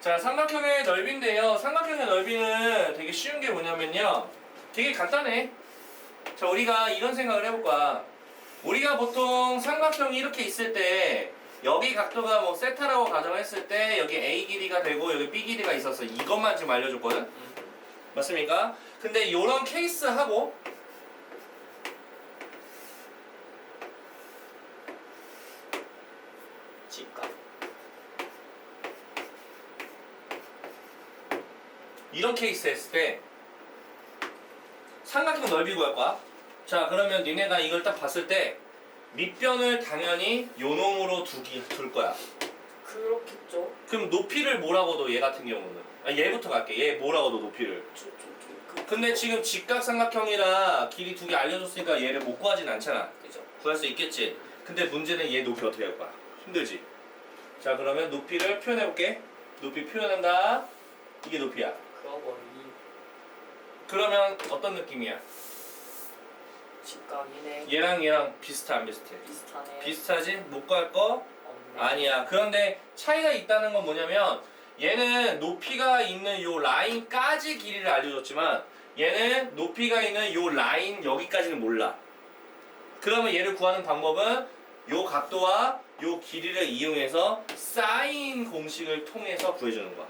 자, 삼각형의 넓이인데요. 삼각형의 넓이는 되게 쉬운 게 뭐냐면요. 되게 간단해. 자, 우리가 이런 생각을 해볼 거야. 우리가 보통 삼각형이 이렇게 있을 때 여기 각도가 뭐 세타라고 가정했을 때 여기 A 길이가 되고 여기 B 길이가 있어서 이것만 지금 알려줬거든? 맞습니까? 근데 이런 케이스하고 직각. 이런 케이스 했을 때 삼각형 넓이 구할 거야. 자, 그러면 니네가 이걸 딱 봤을 때 밑변을 당연히 요 놈으로 둘 거야. 그렇겠죠. 그럼 높이를 뭐라고 둬? 얘 같은 경우는 얘부터 갈게. 얘 뭐라고 둬? 높이를. 근데 지금 직각삼각형이라 길이 두 개 알려줬으니까 얘를 못 구하진 않잖아. 그죠. 구할 수 있겠지. 근데 문제는 얘 높이 어떻게 할 거야? 힘들지. 자, 그러면 높이를 표현해 볼게. 높이 표현한다. 이게 높이야. 그거 머리 그러면 어떤 느낌이야? 직각이네. 얘랑 비슷해 안 비슷해? 비슷하네. 비슷하지? 못 구할 거? 없네. 아니야. 그런데 차이가 있다는 건 뭐냐면 얘는 높이가 있는 요 라인까지 길이를 알려줬지만 얘는 높이가 있는 요 라인 여기까지는 몰라. 그러면 얘를 구하는 방법은 요 각도와 요 길이를 이용해서 사인 공식을 통해서 구해주는 거야.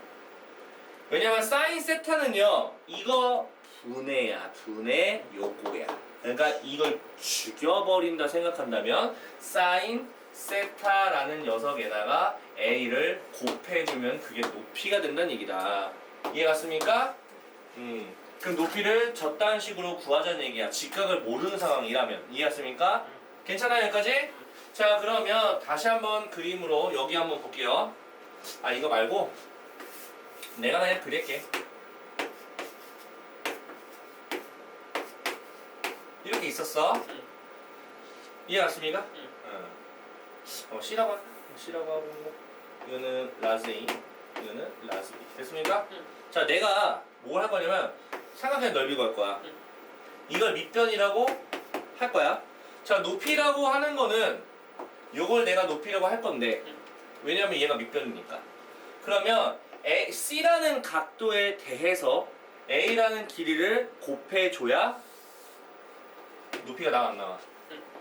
왜냐면 사인 세타는요 이거 분해야. 분해 요거야. 그러니까 이걸 죽여버린다 생각한다면 사인 세타라는 녀석에다가 A를 곱해주면 그게 높이가 된다는 얘기다. 이해 갔습니까? 그럼 높이를 저딴 식으로 구하자는 얘기야. 직각을 모르는 상황이라면. 이해 갔습니까? 괜찮아요 여기까지? 자, 그러면 다시 한번 그림으로 여기 한번 볼게요. 아, 이거 말고 내가 그냥 그릴게. 이렇게 있었어. 이해 갔습니까? C라고 할까? C라고 하고 이거는 라즈 A, 이거는 라즈 B. 됐습니까? 자, 내가 뭘 할 거냐면 삼각형의 넓이 구할 거야. 이걸 밑변이라고 할 거야. 자, 높이라고 하는 거는 요걸 내가 높이라고 할 건데 왜냐면 얘가 밑변이니까. 그러면 C라는 각도에 대해서 A라는 길이를 곱해줘야 높이가 나와 안 나와?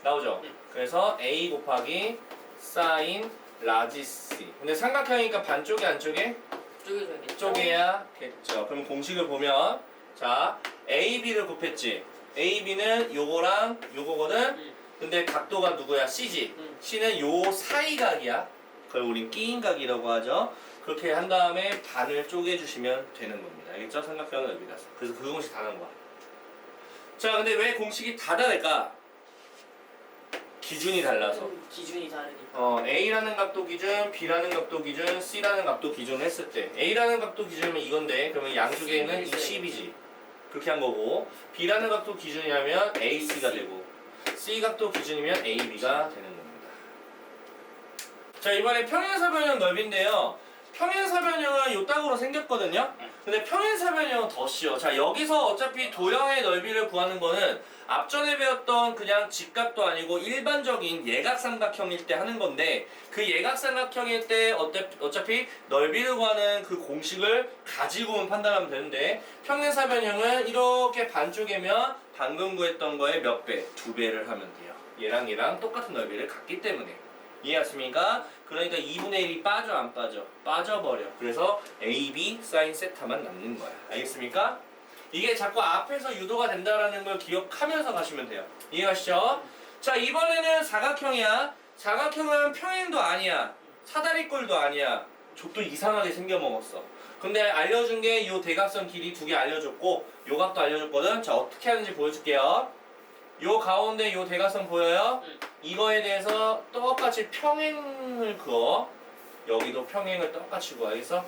나오죠? 그래서 A 곱하기 사인 라지 C. 근데 삼각형이니까 반쪽이 안쪽에? 쪽에서겠죠. 쪼개야겠죠. 그럼 공식을 보면 자, AB를 곱했지. AB는 요거랑 요거거든. 근데 각도가 누구야? C지. C는 요 사이각이야. 그걸 우린 끼인각이라고 하죠. 그렇게 한 다음에 반을 쪼개주시면 되는 겁니다. 알겠죠? 삼각형은 넓이라서. 그래서 그 공식 다 나온 거야. 자, 근데 왜 공식이 다 다를까? 기준이 달라서. 기준이 다르니까. A라는 각도 기준, B라는 각도 기준, C라는 각도 기준을 했을 때 A라는 각도 기준이면 이건데 그러면 양쪽에는 20이지. 그렇게 한 거고 B라는 각도 기준이라면 AC가 되고 C 각도 기준이면 AB가 되는 겁니다. 자, 이번에 평행사변형 넓이인데요. 평행사변형은 요 딱으로 생겼거든요. 근데 평행사변형은 더 쉬워. 자, 여기서 어차피 도형의 넓이를 구하는 거는 앞전에 배웠던 그냥 직각도 아니고 일반적인 예각삼각형일 때 하는 건데 그 예각삼각형일 때 어차피 넓이를 구하는 그 공식을 가지고만 판단하면 되는데 평행사변형은 이렇게 반쪽이면 방금 구했던 거의 몇 배? 2배를 하면 돼요. 얘랑 똑같은 넓이를 갖기 때문에. 이해했습니까? 그러니까 2분의 1이 빠져 안 빠져? 빠져버려. 그래서 AB 사인 세타만 남는 거야. 알겠습니까? 이게 자꾸 앞에서 유도가 된다라는 걸 기억하면서 가시면 돼요. 이해하시죠? 자, 이번에는 사각형이야. 사각형은 평행도 아니야. 사다리꼴도 아니야. 족도 이상하게 생겨먹었어. 근데 알려준 게 요 대각선 길이 2개 알려줬고 요 각도 알려줬거든. 자, 어떻게 하는지 보여줄게요. 요 가운데 요 대각선 보여요? 이거에 대해서 똑같이 평행을 그어. 여기도 평행을 똑같이 그어. 알겠어?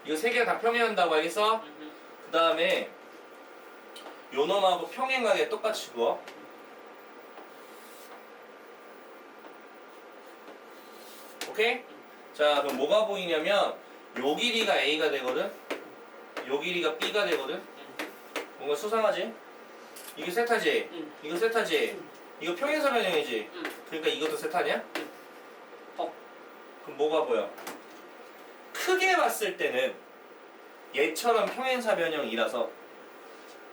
이거 3개가 다 평행한다고 알겠어? 그 다음에 요 놈하고 평행하게 똑같이 그어. 오케이? 자, 그럼 뭐가 보이냐면 요 길이가 A가 되거든? 요 길이가 B가 되거든? 뭔가 수상하지? 이게 세타지? 이거 세타지? 이거 평행사변형이지? 그러니까 이것도 세타냐? 그럼 뭐가 보여? 크게 봤을 때는 얘처럼 평행사 변형이라서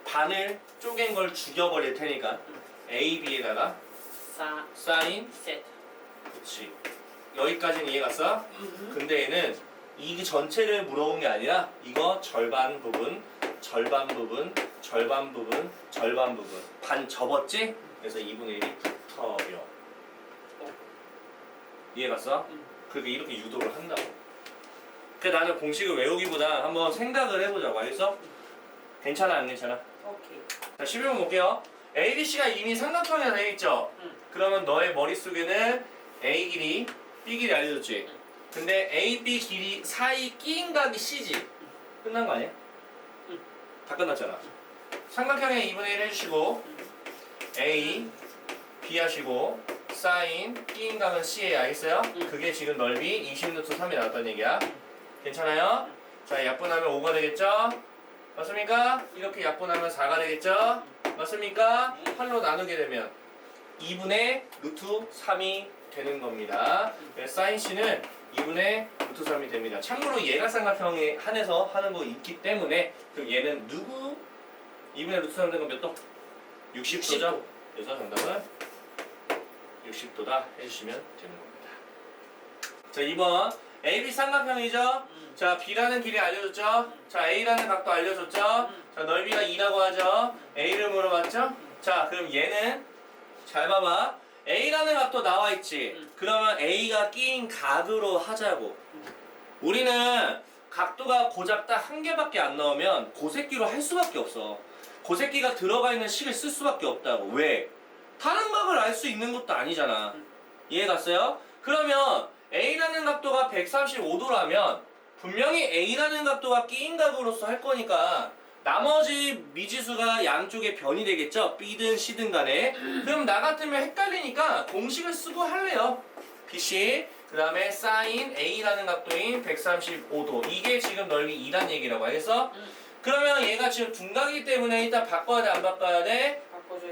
반을 쪼갠 걸 죽여버릴 테니까 A, B에다가 사인 세트. 그렇지. 여기까지는 이해갔어? 근데 얘는 이 전체를 물어본 게 아니라 이거 절반 부분, 절반 부분, 절반 부분, 절반 부분 반 접었지? 그래서 2분의 1이 붙어요. 이해갔어? 그렇게 이렇게 유도를 한다고. 그래 나는 공식을 외우기보다 한번 생각을 해보자고. 알겠어? 괜찮아 안 괜찮아? 오케이. 자 11번 볼게요. ABC가 이미 삼각형이 되어 있죠? 그러면 너의 머릿속에는 A 길이, B 길이 알려줬지? 근데 A, B 길이 사이 끼인 각이 C지? 끝난 거 아니야? 다 끝났잖아. 삼각형의 2분의 1 해주시고 A, B 하시고 사인 끼인 각은 C에 알겠어요? 그게 지금 넓이 20루트 3이 나왔다는 얘기야. 괜찮아요? 자 약분하면 5가 되겠죠? 맞습니까? 이렇게 약분하면 4가 되겠죠? 맞습니까? 8로 나누게 되면 2분의 루트 3이 되는 겁니다. 사인 C는 2분의 루트 3이 됩니다. 참고로 얘가 삼각형에 한해서 하는 거 있기 때문에 그럼 얘는 누구? 2분의 루트 3 되는 건 몇 도? 60도죠? 그래서 정답은 60도다 해주시면 되는 겁니다. 자 2번 AB 삼각형이죠? 자 B라는 길이 알려줬죠? 자 A라는 각도 알려줬죠? 자 넓이가 2라고 하죠? A를 물어봤죠? 자 그럼 얘는 잘 봐봐. A라는 각도 나와 있지? 그러면 A가 끼인 각으로 하자고. 우리는 각도가 고작 딱 한 개밖에 안 나오면 고새끼로 할 수밖에 없어. 고새끼가 들어가 있는 식을 쓸 수밖에 없다고. 왜? 다른 각을 알 수 있는 것도 아니잖아. 이해 갔어요? 그러면 A라는 각도가 135도라면 분명히 A라는 각도가 끼인 각으로서 할 거니까 나머지 미지수가 양쪽에 변이 되겠죠? B든 C든 간에. 그럼 나 같으면 헷갈리니까 공식을 쓰고 할래요. BC 그 다음에 사인 A라는 각도인 135도 이게 지금 넓이 2란 얘기라고 알겠어? 그러면 얘가 지금 둔각이기 때문에 일단 바꿔야 돼 안 바꿔야 돼?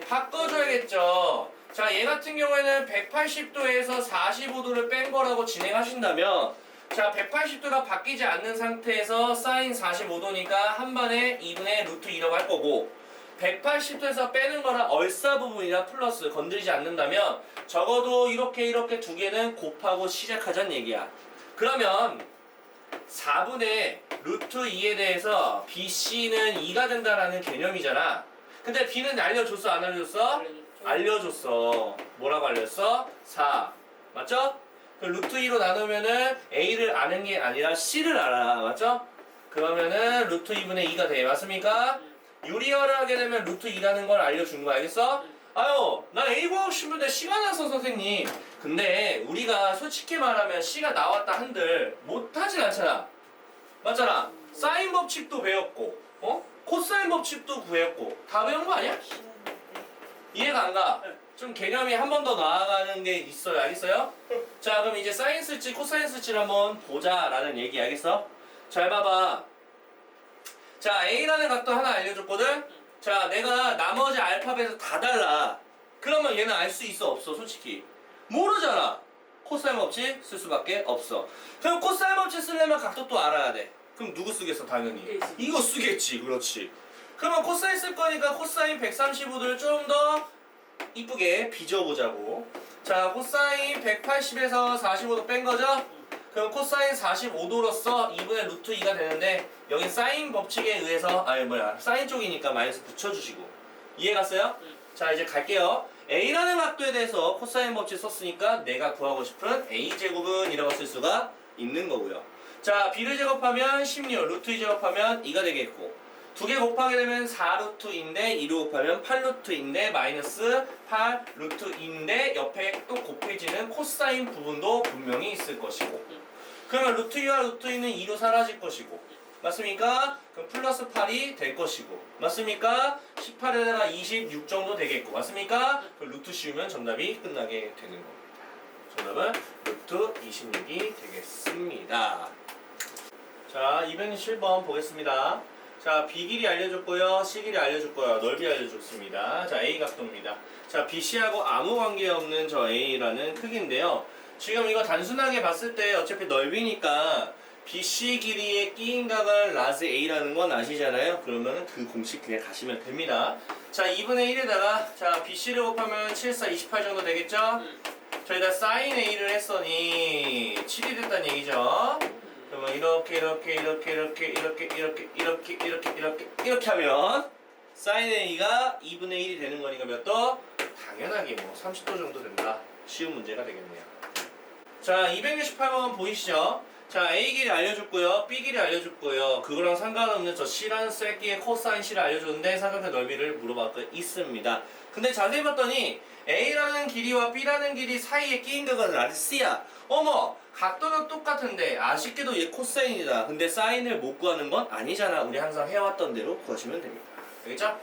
바꿔줘야겠죠. 자, 얘 같은 경우에는 180도에서 45도를 뺀 거라고 진행하신다면 자, 180도가 바뀌지 않는 상태에서 사인 45도니까 한 번에 2분의 루트 2라고 할 거고 180도에서 빼는 거라 얼싸 부분이라 플러스 건드리지 않는다면 적어도 이렇게 두 개는 곱하고 시작하자는 얘기야. 그러면 4분의 루트 2에 대해서 BC는 2가 된다라는 개념이잖아. 근데 B는 알려줬어 안 알려줬어? 알려줬어. 뭐라고 알렸어? 4. 맞죠? 그 루트 2로 나누면은 A를 아는 게 아니라 C를 알아. 맞죠? 그러면은 루트 2분의 2가 돼. 맞습니까? 유리어를 하게 되면 루트 2라는 걸 알려준 거 알겠어? 아유, 나 A 구하고 싶은데 C가 나서 선생님. 근데 우리가 솔직히 말하면 C가 나왔다 한들 못하진 않잖아. 맞잖아. 사인 법칙도 배웠고, 코사인 법칙도 구했고 다 배운 거 아니야? 이해가 안 가? 좀 개념이 한 번 더 나아가는 게 있어요. 알겠어요? 자 그럼 이제 사인 쓸지 코사인 쓸지를 한번 보자라는 얘기 알겠어? 잘 봐봐. 자 A라는 각도 하나 알려줬거든? 자 내가 나머지 알파벳을 다 달라. 그러면 얘는 알 수 있어 없어 솔직히? 모르잖아. 코사인 법칙 쓸 수밖에 없어. 그럼 코사인 법칙 쓰려면 각도 또 알아야 돼. 그럼 누구 쓰겠어 당연히? 이거 쓰겠지. 그렇지. 그러면 코사인 쓸 거니까 코사인 135도를 좀 더 이쁘게 빚어보자고. 자 코사인 180에서 45도 뺀 거죠? 그럼 코사인 45도로서 2분의 루트 2가 되는데 여기 사인 법칙에 의해서 사인 쪽이니까 마이너스 붙여주시고. 이해 갔어요? 자 이제 갈게요. A라는 각도에 대해서 코사인 법칙 썼으니까 내가 구하고 싶은 A제곱은 이라고 쓸 수가 있는 거고요. 자 B를 제곱하면 16, 루트 2 제곱하면 2가 되겠고 두 개 곱하게 되면 4루트인데 2로 곱하면 8루트인데 마이너스 8루트인데 옆에 또 곱해지는 코사인 부분도 분명히 있을 것이고 그러면 루트 2와 루트 2는 2로 사라질 것이고 맞습니까? 그럼 플러스 8이 될 것이고 맞습니까? 18에다가 26 정도 되겠고 맞습니까? 그럼 루트 씌우면 정답이 끝나게 되는 겁니다. 정답은 루트 26이 되겠습니다. 자 227번 보겠습니다. 자 B 길이 알려줬고요. C 길이 알려줬고요. 넓이 알려줬습니다. 자 A 각도입니다. 자 BC하고 아무 관계없는 저 A라는 크기인데요. 지금 이거 단순하게 봤을 때 어차피 넓이니까 BC 길이의 끼인각을 라즈 A라는 건 아시잖아요. 그러면 그 공식 그냥 가시면 됩니다. 자, 2분의 1에다가 자 BC를 곱하면 7, 4, 28 정도 되겠죠? 저희가 사인 A를 했더니 7이 됐다는 얘기죠. 그러면 이렇게 하면 사인 A가 2분의 1이 되는 거니까 몇 도? 당연하게 뭐 30도 정도 된다. 쉬운 문제가 되겠네요. 자, 268번 보이시죠? 자, A 길이 알려줬고요, B 길이 알려줬고요. 그거랑 상관없는 저 C라는 새끼의 코사인 C를 알려줬는데 삼각형 넓이를 물어봤고 있습니다. 근데 자세히 봤더니 A라는 길이와 B라는 길이 사이에 끼인 거거든. 아직 C야. 어머, 각도는 똑같은데 아쉽게도 얘 코사인이다. 근데 사인을 못 구하는 건 아니잖아. 우리 항상 해왔던 대로 구하시면 됩니다. 알겠죠?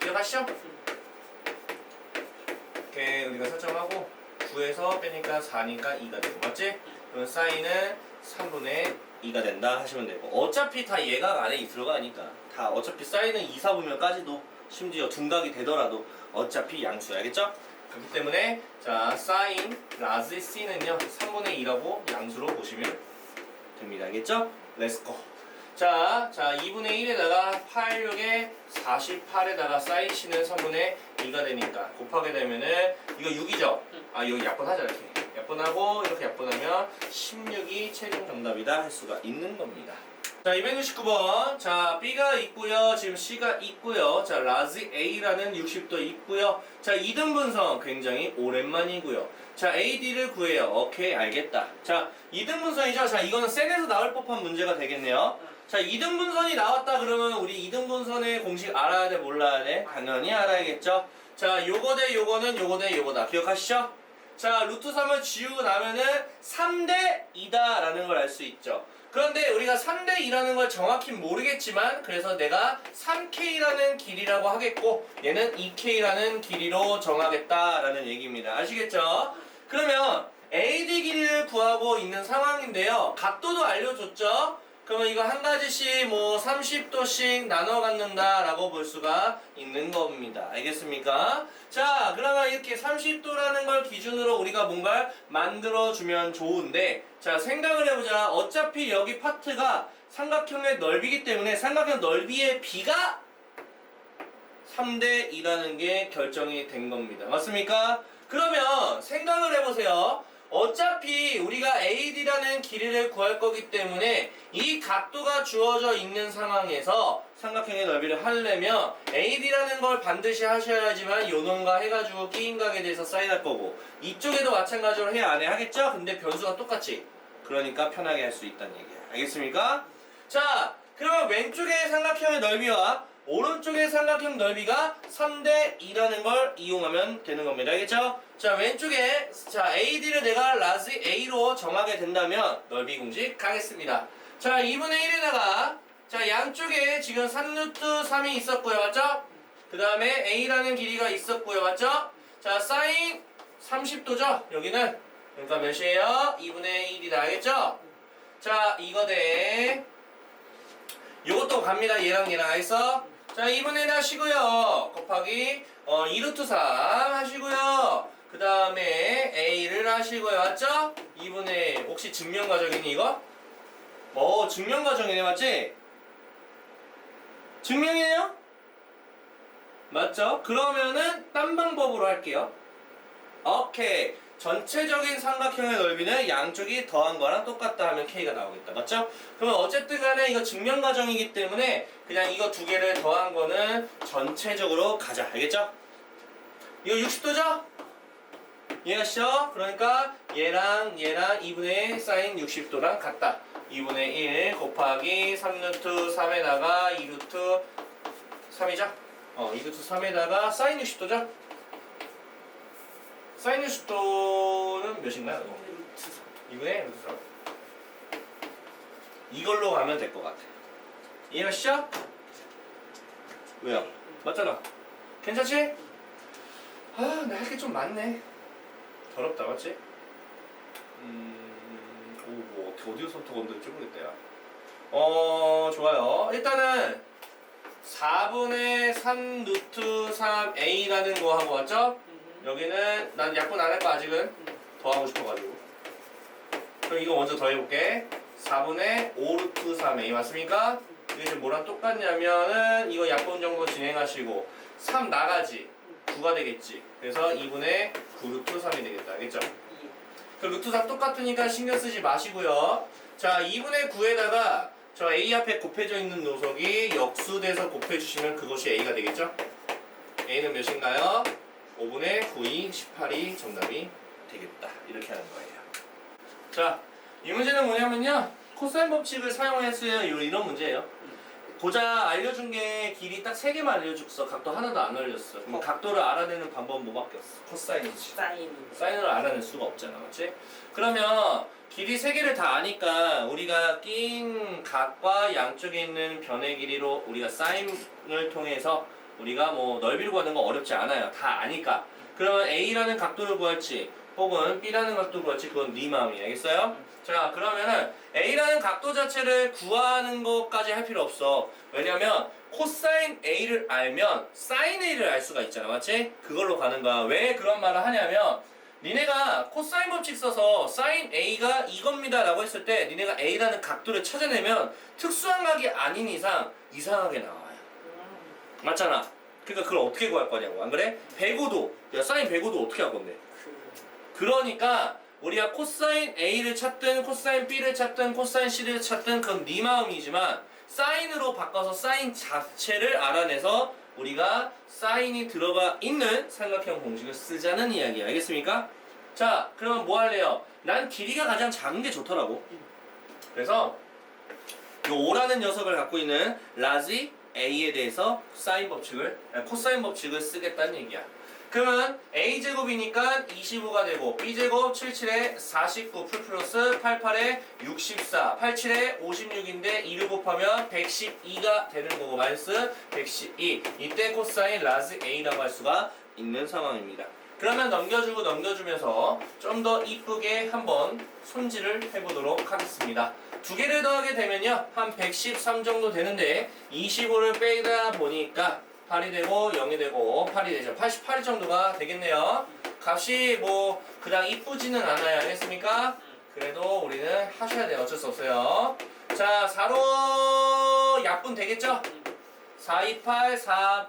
기억하시죠? 이렇게 우리가 설정하고 9에서 빼니까 4니까 2가 되고 맞지? 그럼 사인은 3분의 2가 된다 하시면 되고 어차피 다 얘가 안에 들어가니까 다 어차피 사인은 2, 4분면까지도 심지어 둔각이 되더라도 어차피 양수야. 알겠죠? 그렇기 때문에 자 사인 라즈 C는요 3분의 2라고 양수로 보시면 됩니다. 알겠죠? 렛츠고. 자 2분의 1에다가 8, 6에 48에다가 사인 C는 3분의 2가 되니까 곱하게 되면은 이거 6이죠? 아 여기 약분하자 이렇게 약분하고 이렇게 약분하면 16이 최종 정답이다 할 수가 있는 겁니다. 자 269번 자 B가 있고요 지금 C가 있고요 자 라즈 A라는 60도 있고요 자 이등분선 굉장히 오랜만이고요 자 AD를 구해요. 오케이 알겠다. 자 이등분선이죠. 자 이거는 셀에서 나올 법한 문제가 되겠네요. 자 이등분선이 나왔다 그러면 우리 이등분선의 공식 알아야 돼 몰라야 돼? 당연히 알아야겠죠. 자 요거 대 요거는 요거 대 요거다. 기억하시죠? 자 루트 3을 지우고 나면은 3대 2다 라는 걸 알 수 있죠. 그런데 우리가 3대 2라는 걸 정확히 모르겠지만 그래서 내가 3K라는 길이라고 하겠고 얘는 2K라는 길이로 정하겠다라는 얘기입니다. 아시겠죠? 그러면 AD 길이를 구하고 있는 상황인데요. 각도도 알려줬죠? 그러면 이거 한 가지씩 뭐 30도씩 나눠 갖는다라고 볼 수가 있는 겁니다. 알겠습니까? 자, 그러면 이렇게 30도라는 걸 기준으로 우리가 뭔가를 만들어주면 좋은데 자, 생각을 해보자. 어차피 여기 파트가 삼각형의 넓이기 때문에 삼각형 넓이의 비가 3대 2라는 게 결정이 된 겁니다. 맞습니까? 그러면 생각을 해보세요. 어차피 우리가 AD라는 길이를 구할 거기 때문에 이 각도가 주어져 있는 상황에서 삼각형의 넓이를 하려면 AD라는 걸 반드시 하셔야지만 요놈과 해가지고 끼인각에 대해서 사인할 거고 이쪽에도 마찬가지로 해야 안 해 하겠죠? 근데 변수가 똑같지. 그러니까 편하게 할 수 있다는 얘기야. 알겠습니까? 자, 그러면 왼쪽의 삼각형의 넓이와 오른쪽의 삼각형 넓이가 3대 2라는 걸 이용하면 되는 겁니다. 알겠죠? 자, 왼쪽에 자 AD를 내가 라즈 A로 정하게 된다면 넓이 공식 가겠습니다. 자, 2분의 1에다가 자 양쪽에 지금 3루트 3이 있었고요. 맞죠? 그 다음에 A라는 길이가 있었고요. 맞죠? 자, 사인 30도죠? 여기는 그러니까 몇이에요? 2분의 1이다. 알겠죠? 자, 이거 대 요것도 갑니다. 얘랑 얘랑 알겠어? 자 2분의 1 하시고요 곱하기 2루트 3 하시고요 그 다음에 A를 하시고요. 맞죠? 2분의 1 혹시 증명과정이니 이거? 증명과정이네. 맞지? 증명이에요? 맞죠? 그러면은 딴 방법으로 할게요. 오케이. 전체적인 삼각형의 넓이는 양쪽이 더한 거랑 똑같다 하면 K가 나오겠다. 맞죠? 그러면 어쨌든 간에 이거 증명 과정이기 때문에 그냥 이거 두 개를 더한 거는 전체적으로 가자. 알겠죠? 이거 60도죠? 이해하시죠? 그러니까 얘랑 2분의 1 사인 60도랑 같다. 2분의 1 곱하기 3루트 3에다가 2루트 3이죠? 2루트 3에다가 사인 60도죠? 사인 60도는 몇인가요? 2분의 루트 3. 이걸로 가면 될 것 같아. 이해하시죠? 왜요? 맞잖아. 괜찮지? 아, 나 할 게 좀 많네. 더럽다, 맞지? 뭐 어디서부터 건들지 모르겠다, 야. 좋아요. 일단은 4분의 3 루트 3 A라는 거 하고 왔죠? 여기는 난 약분 안 할 거 아직은 더 하고 싶어가지고. 그럼 이거 먼저 더 해볼게. 4분의 5 루트 3a 맞습니까? 이게 지금 뭐랑 똑같냐면은 이거 약분 정도 진행하시고 3 나가지 9가 되겠지. 그래서 2분의 9 루트 3이 되겠다. 알겠죠? 그 루트 3 똑같으니까 신경 쓰지 마시고요. 자, 2분의 9에다가 저 a 앞에 곱해져 있는 녀석이 역수돼서 곱해주시면 그것이 a가 되겠죠? a는 몇인가요? 5분의 9이 18이 정답이 되겠다. 이렇게 하는 거예요. 자, 이 문제는 뭐냐면요. 코사인 법칙을 사용했어요. 이런 문제예요. 고작 알려준 게 길이 딱 3개만 알려줬어. 각도 하나도 안 알려줬어. 그럼 각도를 알아내는 방법은 뭐밖에 없어? 코사인이지. 사인을 알아낼 수가 없잖아. 맞지? 그러면 길이 3개를 다 아니까 우리가 낀 각과 양쪽에 있는 변의 길이로 우리가 사인을 통해서 우리가 뭐 넓이를 구하는 거 어렵지 않아요. 다 아니까. 그러면 A라는 각도를 구할지 혹은 B라는 각도를 구할지 그건 네 마음이 알겠어요? 자, 그러면은 A라는 각도 자체를 구하는 것까지 할 필요 없어. 왜냐면 코사인 A를 알면 사인 A를 알 수가 있잖아. 맞지? 그걸로 가는 거야. 왜 그런 말을 하냐면 니네가 코사인 법칙 써서 사인 A가 이겁니다 라고 했을 때 니네가 A라는 각도를 찾아내면 특수한 각이 아닌 이상 이상하게 나와요. 맞잖아. 그러니까 그걸 어떻게 구할 거냐고. 안 그래? 105도. 야, 사인 105도 어떻게 할 건데? 그러니까 우리가 코사인 A를 찾든 코사인 B를 찾든 코사인 C를 찾든 그건 네 마음이지만 사인으로 바꿔서 사인 자체를 알아내서 우리가 사인이 들어가 있는 삼각형 공식을 쓰자는 이야기. 알겠습니까? 자, 그러면 뭐 할래요? 난 길이가 가장 작은 게 좋더라고. 그래서 요 5라는 녀석을 갖고 있는 라지 A에 대해서 코사인 법칙을 쓰겠다는 얘기야. 그러면 A제곱이니까 25가 되고 B제곱 77에 49 플러스 88에 64 87에 56인데 2를 곱하면 112가 되는 거고 마이너스 112 이때 코사인 라지 A라고 할 수가 있는 상황입니다. 그러면 넘겨주면서 좀 더 이쁘게 한번 손질을 해보도록 하겠습니다. 두 개를 더하게 되면요 한 113 정도 되는데 25를 빼다 보니까 8이 되고 0이 되고 8이 되죠. 88 정도가 되겠네요. 값이 뭐 그냥 이쁘지는 않아요. 알겠습니까? 그래도 우리는 하셔야 돼요. 어쩔 수 없어요. 자, 4로 약분 되겠죠? 4, 2, 8, 4,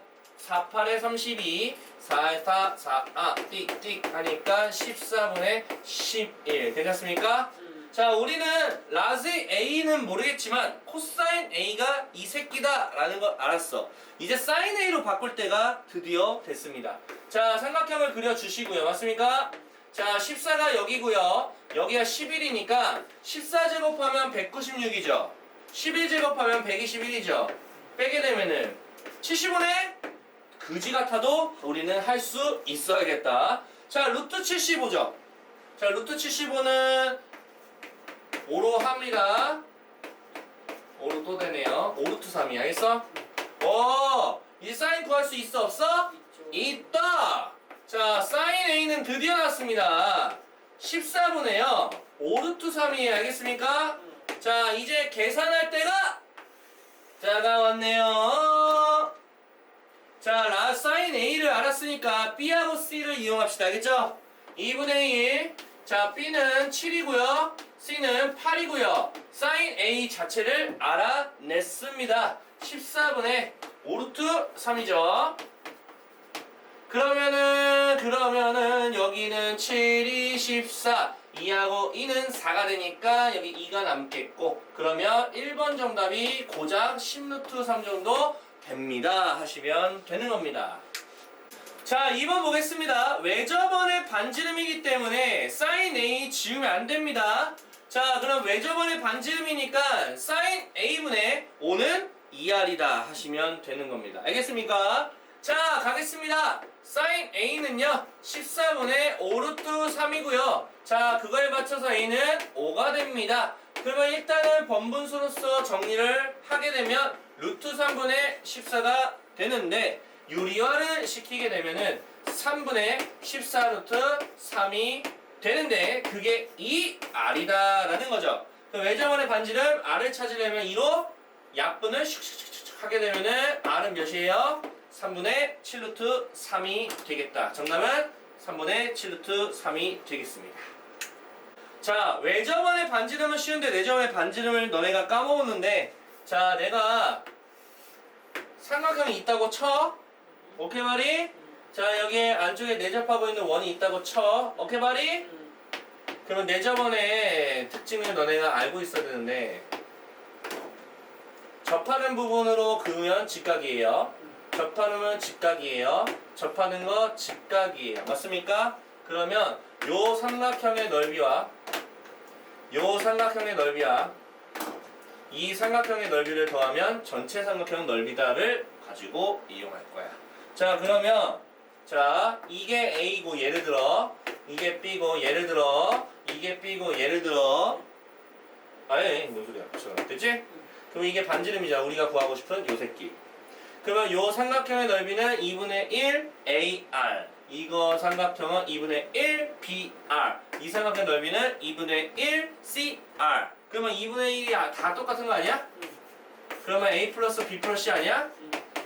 8에 32 4, 4, 4, 띡띡 하니까 14분의 11 괜찮습니까? 자, 우리는 라지 A는 모르겠지만 코사인 A가 이 새끼다 라는 걸 알았어. 이제 사인 A로 바꿀 때가 드디어 됐습니다. 자, 삼각형을 그려주시고요. 맞습니까? 자, 14가 여기고요. 여기가 11이니까 14제곱하면 196이죠. 11제곱하면 121이죠. 빼게 되면은 75네? 그지 같아도 우리는 할 수 있어야겠다. 자, 루트 75죠. 자, 루트 75는 5로 합니다. 5로 또 되네요. 5 루트 3이 알겠어? 이 사인 구할 수 있어 없어? 있다! 자, 사인 A는 드디어 나왔습니다. 14분의요 5 루트 3이에요. 알겠습니까? 자, 이제 계산할 때가 다가왔네요. 자, 사인 A를 알았으니까 B하고 C를 이용합시다. 알겠죠? 2분의 1. 자, B는 7이고요. C는 8이고요. 사인 A 자체를 알아냈습니다. 14분의 5 루트 3이죠. 그러면은 여기는 7이 14 2하고 2는 4가 되니까 여기 2가 남겠고 그러면 1번 정답이 고작 10루트 3 정도 됩니다 하시면 되는 겁니다. 자, 2번 보겠습니다. 외접원의 반지름이기 때문에 사인 A 지우면 안 됩니다. 자, 그럼 외접원의 반지름이니까 사인 A분의 5는 2R이다 하시면 되는 겁니다. 알겠습니까? 자, 가겠습니다. 사인 A는요 14분의 5 루트 3이고요. 자, 그거에 맞춰서 A는 5가 됩니다. 그러면 일단은 번분수로서 정리를 하게 되면 루트 3분의 14가 되는데 유리화를 시키게 되면은 3분의 14 루트 3이 되는데 그게 2R이다 라는 거죠. 그 외접원의 반지름 R을 찾으려면 2로 약분을 슉슉슉슉 하게 되면은 R은 몇이에요? 3분의 7 루트 3이 되겠다. 정답은 3분의 7 루트 3이 되겠습니다. 자, 외접원의 반지름은 쉬운데 내접원의 반지름을 너네가 까먹었는데, 자, 내가 삼각형이 있다고 쳐. 오케이 말이? 자, 여기에 안쪽에 내접하고 있는 원이 있다고 쳐. 오케이 말이? 그러면 내접원의 특징을 너네가 알고 있어야 되는데, 접하는 부분으로 그으면 직각이에요. 접하는 직각이에요. 접하는 거 직각이에요. 맞습니까? 그러면 요 삼각형의 넓이와 요 삼각형의 넓이와 이 삼각형의 넓이를 더하면 전체 삼각형 넓이다를 가지고 이용할 거야. 자, 그러면 자, 이게 A고 예를 들어 이게 B고 예를 들어 이게 B고 예를 들어 아예 뭔 소리야? 됐지? 그럼 이게 반지름이자 우리가 구하고 싶은 요 새끼. 그러면 요 삼각형의 넓이는 2분의 1 AR. 이거 삼각형은 2분의 1 BR. 이 삼각형의 넓이는 2분의 1 CR. 그러면 2분의 1이 다 똑같은 거 아니야? 그러면 A 플러스 B 플러스 C 아니야?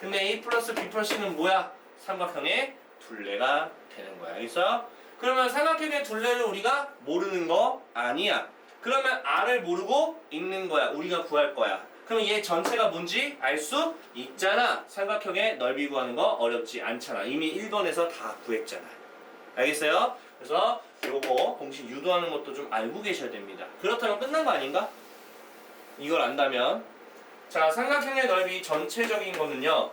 근데 A 플러스 B 플러스 C는 뭐야? 삼각형의 둘레가 되는 거야. 알겠어? 그러면 삼각형의 둘레를 우리가 모르는 거 아니야. 그러면 R을 모르고 있는 거야. 우리가 구할 거야. 그럼 얘 전체가 뭔지 알 수 있잖아. 삼각형의 넓이 구하는 거 어렵지 않잖아. 이미 1번에서 다 구했잖아. 알겠어요? 그래서 요거 공식 유도하는 것도 좀 알고 계셔야 됩니다. 그렇다면 끝난 거 아닌가? 이걸 안다면 자, 삼각형의 넓이 전체적인 거는요.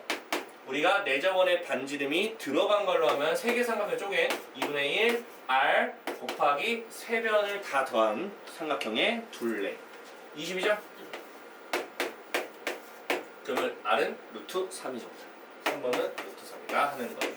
우리가 내접원의 반지름이 들어간 걸로 하면 3개 삼각형 쪼갠 2분의 1 R 곱하기 3변을 다 더한 삼각형의 둘레 20이죠? 그러면 R은 루트 3이죠. 3번은 루트 3이다 하는 거예요.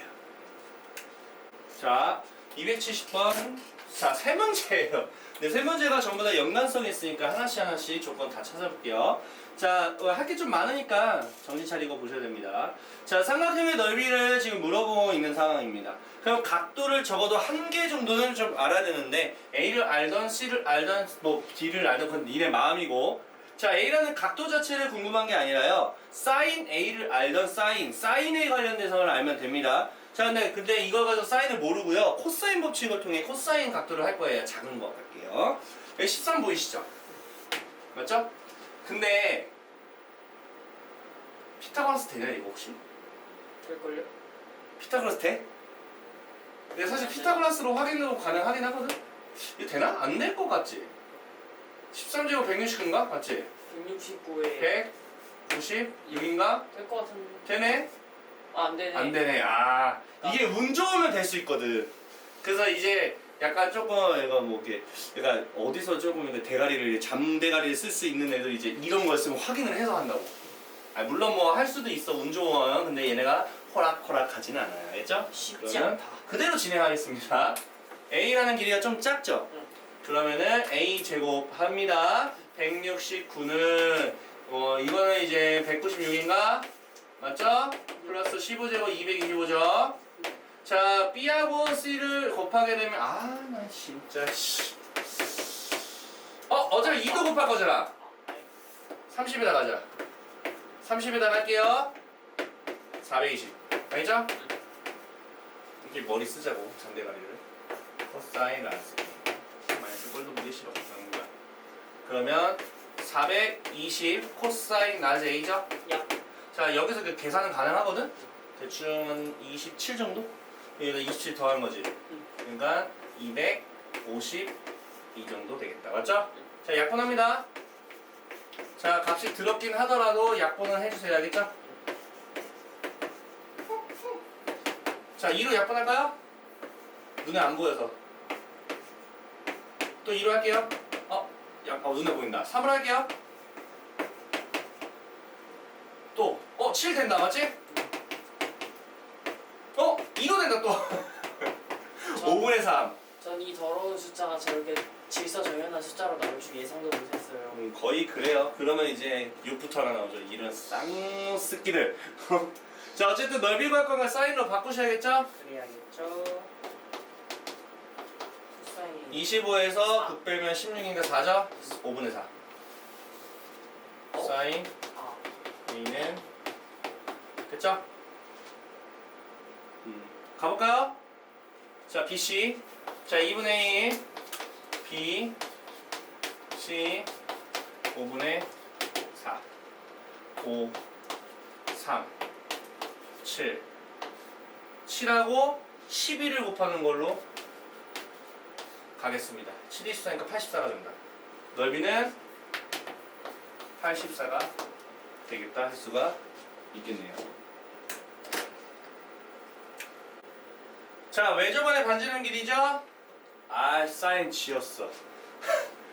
자, 270번. 자, 세 문제예요. 네, 세 문제가 전부 다 연관성이 있으니까 하나씩 조건 다 찾아볼게요. 자, 할 게 좀 많으니까 정신 차리고 보셔야 됩니다. 자, 삼각형의 넓이를 지금 물어보고 있는 상황입니다. 그럼 각도를 적어도 한 개 정도는 좀 알아야 되는데 A를 알던 C를 알던 뭐 D를 알던 그건 니네 마음이고 자, A라는 각도 자체를 궁금한 게 아니라요. 사인 A를 알던 사인에 관련돼서는 알면 됩니다. 자, 근데 이걸 가지고 사인을 모르고요. 코사인 법칙을 통해 코사인 각도를 할 거예요. 작은 거 할게요. 여기 13 보이시죠? 맞죠? 근데 피타고라스 되냐 이거 혹시? 될걸요? 피타고라스 돼? 근데 사실 피타고라스로 확인도 가능하긴 하거든? 이거 되나? 안 될 것 같지? 13제곱 169인가? 맞지? 169에 196인가? 될 것 같은데. 되네? 안 되네. 안 되네. 아, 이게 운 좋으면 될 수 있거든. 그래서 이제 약간 조금 이거 뭐 이렇게 약간 어디서 조금 이렇게 대가리를 잠대가리를 쓸 수 있는 애들 이제 이런 거 있으면 확인을 해서 한다고. 아, 물론 뭐 할 수도 있어 운 좋으면. 근데 얘네가 호락호락하지는 않아요. 알겠죠? 쉽지 그러면 않다. 그대로 진행하겠습니다. A라는 길이가 좀 작죠? 응. 그러면은 A 제곱 합니다. 169는 이거는 이제 196인가? 맞죠? 플러스 15제곱 225죠? 자, B하고 C를 곱하게 되면 나 진짜 씨. 어차피 2도 곱할 거잖아. 30에다 가자. 30에다 할게요. 420. 알죠? 이렇게 머리 쓰자고 잠대가리를. 코사인 라스. 마이너스 꼴도 보기 싫어. 그런 거야. 그러면 420 코사인 라즈 A죠? 야. 자, 여기서 그 계산은 가능하거든? 대충 한 27 정도? 여기다 27 더하는 거지. 그러니까 250 이 정도 되겠다. 맞죠? 자, 약분합니다. 자, 값이 더럽긴 하더라도 약분은 해주세요. 알겠죠? 자, 2로 약분할까요? 눈에 안 보여서. 또 2로 할게요. 눈에 보인다. 3으로 할게요. 또, 7 된다. 맞지? 2로 된다 또. 5분의 3. 전 이 더러운 숫자가 저렇게 질서정연한 숫자로 나올 줄 예상도 못했어요. 거의 그래요. 그러면 이제 6부터 하나 나오죠. 이런 쌍쓰기를. 자, 어쨌든 넓이 구할 건가 사인으로 바꾸셔야겠죠? 그래야겠죠. 코사인 25에서 9 빼면 16인가 4죠? 5분의 4. 사인 A는 됐죠? 가볼까요? 자, BC. 자, 2분의 1 B C 5분의 4 5 3 7 7하고 11을 곱하는 걸로 가겠습니다. 7이 14니까 84가 됩니다. 넓이는 84가 되겠다 할 수가 있겠네요. 자, 왜 저번에 반지름 길이죠? 아, 사인 지었어.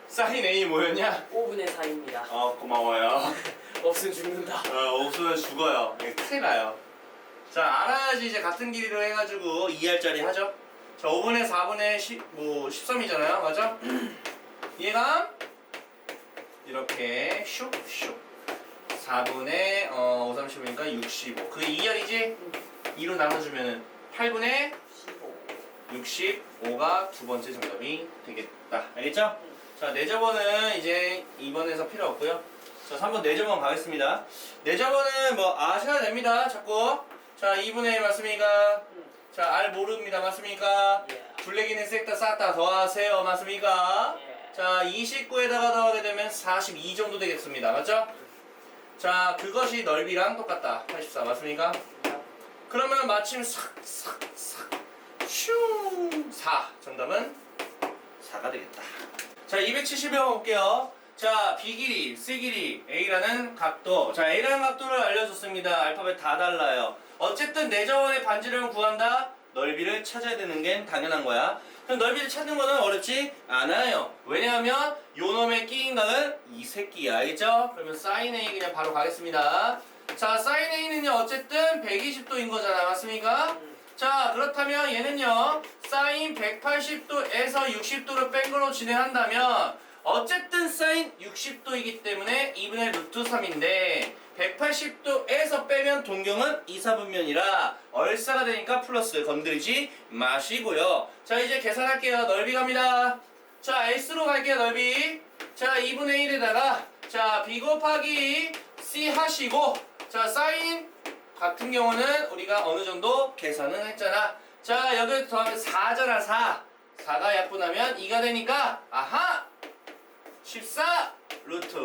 사인 A 뭐였냐? 5분의 4입니다. 고마워요. 없으면 죽는다. 없으면 죽어요. 큰일 나요. 자, 알아야지 이제 같은 길이로 해가지고 2R짜리 하죠. 자, 5분의 4분의 13이잖아요. 맞아? 이해감? 이렇게 슉슉 4분의 5, 35니까 65. 그게 2R이지? 2로 나눠주면은 8분의 65가 두 번째 정답이 되겠다. 알겠죠? 자, 내접원은 이제 2번에서 필요 없고요. 자, 3번 내접원 가겠습니다. 내접원은 뭐 아셔야 됩니다. 자꾸. 자, 2분의 1 맞습니까? 자, R 모릅니다. 맞습니까? 둘레기는 셋 다 싹 다 더하세요. 맞습니까? 자, 29에다가 더하게 되면 42 정도 되겠습니다. 맞죠? 자, 그것이 넓이랑 똑같다. 84 맞습니까? 그러면 마침 싹싹싹 슝 4. 정답은 4가 되겠다. 자, 270번 볼게요. 자, B 길이, C 길이, A라는 각도. 자, A라는 각도를 알려줬습니다. 알파벳 다 달라요. 어쨌든 내저원의 반지름을 구한다. 넓이를 찾아야 되는 게 당연한 거야. 그럼 넓이를 찾는 거는 어렵지 않아요. 왜냐하면 요 놈의 끼인 각은 이 새끼야. 알겠죠? 그러면 사인 A 그냥 바로 가겠습니다. 자, 사인 A는요 어쨌든 120도인 거잖아. 맞습니까? 자, 그렇다면 얘는요 사인 180도에서 60도를 뺀 걸로 진행한다면 어쨌든 사인 60도이기 때문에 2분의 루트 3인데 180도에서 빼면 동경은 이사분면이라 얼싸가 되니까 플러스 건드리지 마시고요. 자, 이제 계산할게요. 넓이 갑니다. 자, S로 갈게요. 넓이. 자, 2분의 1에다가 자, B 곱하기 C 하시고 자, 사인 같은 경우는 우리가 어느 정도 계산은 했잖아. 자, 여기 더하면 4잖아. 4. 4가 약분하면 2가 되니까 아하! 14 루트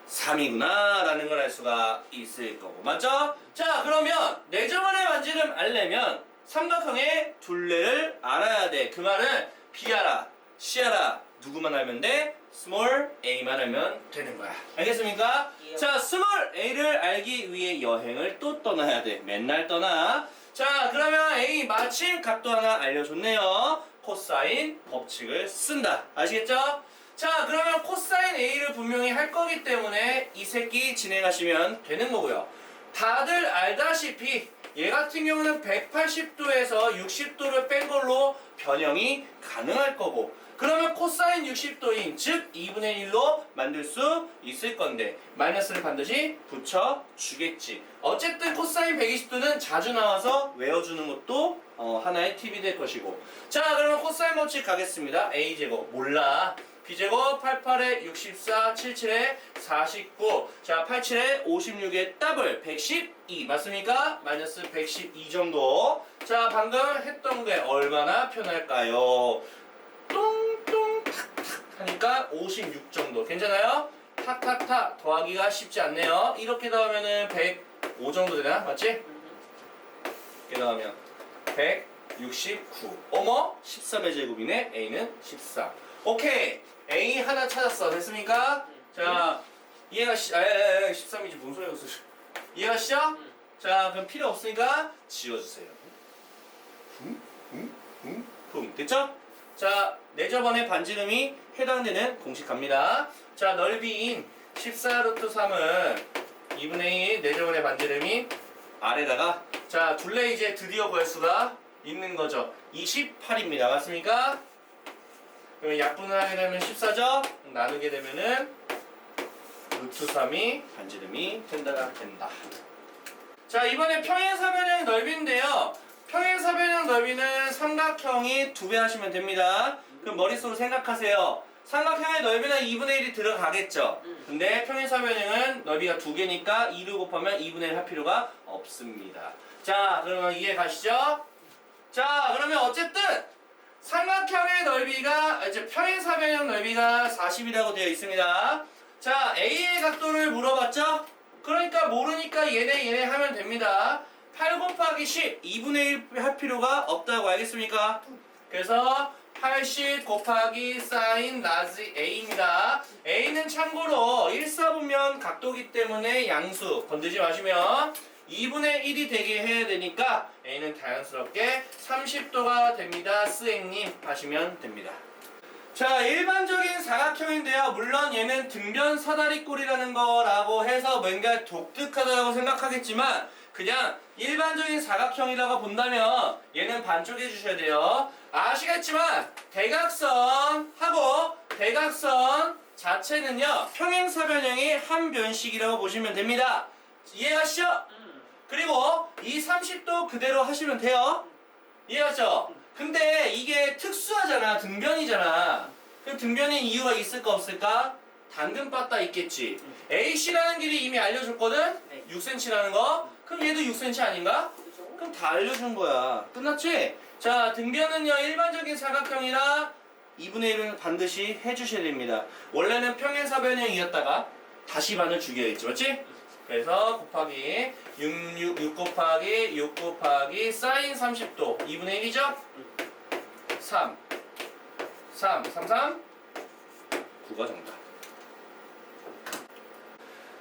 3이구나 라는 걸 알 수가 있을 거고. 맞죠? 자, 그러면 내저번의 반지름 알려면 삼각형의 둘레를 알아야 돼. 그 말은 B 알아, C 알아. 누구만 알면 돼? 스몰 a만 알면 되는 거야. 알겠습니까? 자, 스몰 a를 알기 위해 여행을 또 떠나야 돼. 맨날 떠나. 자, 그러면 a 마침 각도 하나 알려줬네요. 코사인 법칙을 쓴다. 아시겠죠? 자, 그러면 코사인 a를 분명히 할 거기 때문에 이 새끼 진행하시면 되는 거고요. 다들 알다시피 얘 같은 경우는 180도에서 60도를 뺀 걸로 변형이 가능할 거고, 그러면 코사인 60도인 즉 2분의 1로 만들 수 있을 건데 마이너스를 반드시 붙여주겠지. 어쨌든 코사인 120도는 자주 나와서 외워주는 것도 하나의 팁이 될 것이고. 자, 그러면 코사인 법칙 가겠습니다. a제곱 몰라. b제곱 88에 64, 77에 49. 자, 87에 56에 더블 112 맞습니까? 마이너스 112 정도. 자, 방금 했던 게 얼마나 편할까요? 뚱뚱 탁탁 하니까 56 정도. 괜찮아요? 탁탁탁 더하기가 쉽지 않네요. 이렇게 더하면은 105 정도 되나? 맞지? 이렇게 더하면 169. 어머? 13의 제곱이네. a는 14. 오케이. a 하나 찾았어. 됐습니까? 자, 이해가 13이지 뭔 소리야. 이해가시죠? 자, 그럼 필요 없으니까 지워주세요. 됐죠? 자, 내저번의 반지름이 해당되는 공식 갑니다. 자, 넓이인 14 루트 3은 2분의 1 내저번의 반지름이 아래다가 자, 둘레 이제 드디어 구할 수가 있는 거죠. 28입니다. 맞습니까? 그러면 약분을 하게 되면 14죠? 나누게 되면은 루트 3이 반지름이 된다. 자, 이번에 평행사변형 넓이인데요. 평행사변형 넓이는 삼각형이 2배 하시면 됩니다. 그럼 머릿속으로 생각하세요. 삼각형의 넓이는 2분의 1이 들어가겠죠. 근데 평행사변형은 넓이가 2개니까 2를 곱하면 2분의 1 할 필요가 없습니다. 자, 그러면 이해 가시죠? 자, 그러면 어쨌든 삼각형의 넓이가 이제 평행사변형 넓이가 40이라고 되어 있습니다. 자, A의 각도를 물어봤죠? 그러니까 모르니까 얘네 하면 됩니다. 8 곱하기 10 2분의 1 할 필요가 없다고 알겠습니까? 그래서 80 곱하기 사인 라지 A입니다. A는 참고로 1사분면 각도기 때문에 양수 건드지 마시면 2분의 1이 되게 해야 되니까 A는 자연스럽게 30도가 됩니다. 스앵님 하시면 됩니다. 자, 일반적인 사각형인데요. 물론 얘는 등변 사다리꼴이라는 거라고 해서 뭔가 독특하다고 생각하겠지만 그냥 일반적인 사각형이라고 본다면 얘는 반쪽해 주셔야 돼요. 아시겠지만 대각선하고 대각선 자체는요 평행사변형의 한 변식이라고 보시면 됩니다. 이해하시죠? 그리고 이 30도 그대로 하시면 돼요. 이해하죠? 근데 이게 특수하잖아. 등변이잖아. 그럼 등변인 이유가 있을까 없을까? 당근 빠따 있겠지. AC라는 길이 이미 알려줬거든? 네. 6cm라는 거. 그럼 얘도 6cm 아닌가? 그죠? 그럼 다 알려준 거야. 끝났지? 자, 등변은요 일반적인 사각형이라 2분의 1은 반드시 해주셔야 됩니다. 원래는 평행사변형이었다가 다시 반을 주기로 했지, 맞지? 그래서 곱하기 6 곱하기 6 곱하기 사인 30도 2분의 1이죠? 3 9가 정답.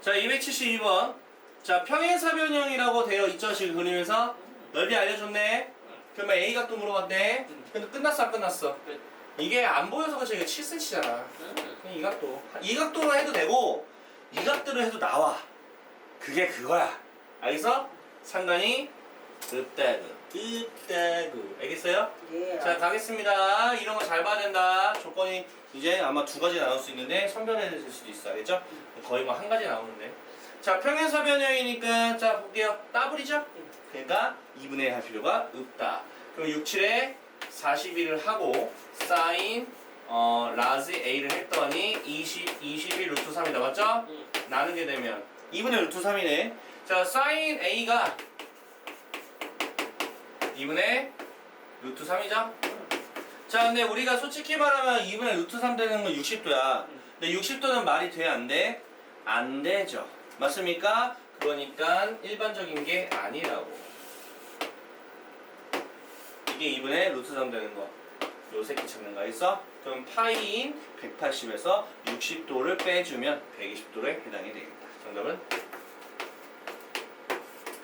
자, 272번. 자, 평행사변형이라고 되어 있죠? 지금 그림에서 넓이 알려줬네. 그러면 A 각도 물어봤네. 근데 끝났어 안 끝났어? 이게 안 보여서 그렇지. 이게 7cm잖아. 이 각도. 이 각도로 해도 되고 이 각도로 해도 나와. 그게 그거야. 알겠어? 상관이 없다고. 알겠어요? 예. 자, 가겠습니다. 이런 거 잘 봐야 된다. 조건이 이제 아마 두 가지 나올 수 있는데 선별해야 될 수도 있어. 알겠죠? 거의 뭐 한 가지 나오는데. 자, 평행사변형이니까 자 볼게요. 더블이죠? 그러니까 2분의 1 할 필요가 없다. 그럼 6, 7에 41을 하고 사인 라지 A를 했더니 21 루트 3이다. 맞죠? 나누게 되면 2분의 루트 3이네. 자, 사인 A가 2분의 루트 3이죠? 자, 근데 우리가 솔직히 말하면 2분의 루트 3 되는 건 60도야. 근데 60도는 말이 돼? 안 돼? 안 되죠. 맞습니까? 그러니까 일반적인 게 아니라고. 이게 2분의 루트 3 되는 거. 요 새끼 찾는 거 있어? 그럼 파이인 180에서 60도를 빼주면 120도에 해당이 되겠다. 정답은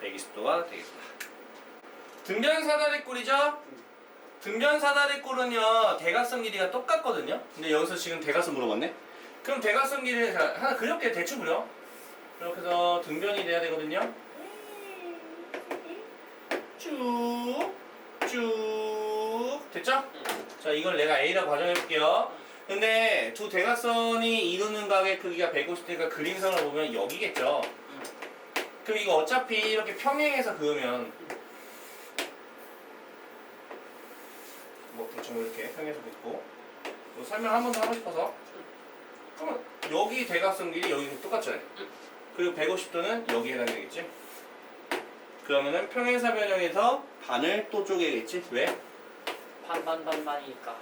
120도가 되겠다. 등변 사다리꼴이죠? 등변 사다리꼴은요 대각선 길이가 똑같거든요. 근데 여기서 지금 대각선 물어봤네. 그럼 대각선 길이를 하나 그려볼게. 대충 그려. 이렇게 해서 등변이 돼야 되거든요. 쭉 됐죠? 자, 이걸 내가 A라고 가정해볼게요. 근데 두 대각선이 이루는 각의 크기가 150도니까 그림선을 보면 여기겠죠. 그럼 이거 어차피 이렇게 평행해서 그으면 뭐 대충 이렇게 평행해서 긋고 설명 한 번 더 하고 싶어서 그러면 여기 대각선 길이 여기 똑같잖아요. 그리고 150도는 여기에 해당되겠지. 그러면은 평행사변형에서 반을 또 쪼개겠지. 왜? 반이니까.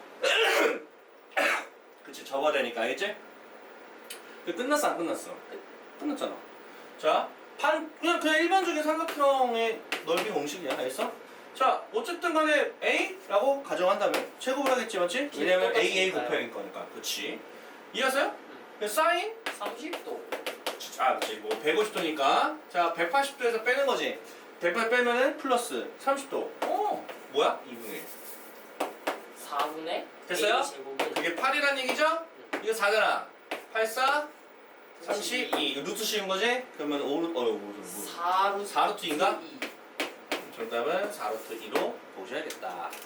그치, 접어야 되니까. 알겠지? 끝났어 안 끝났어? 끝났잖아. 자, 그냥 일반적인 삼각형의 넓이 공식이야. 알겠어? 자, 어쨌든 간에 A라고 가정한다면 제곱을 하겠지, 맞지? 왜냐면 A 곱하기 거니까. 그치? 이해하세요? 사인? 30도. 아, 그치. 뭐 150도니까. 자, 180도에서 빼는 거지. 180 빼면은 플러스 30도. 뭐야? 2분의 1. 4분의 됐어요? A 제곱은 그게 8이란 얘기죠? 이거 4잖아. 8, 4, 32. 루트 씌운 거지? 그러면 4루트 4루트인가? 정답은 4루트 2로 보셔야겠다.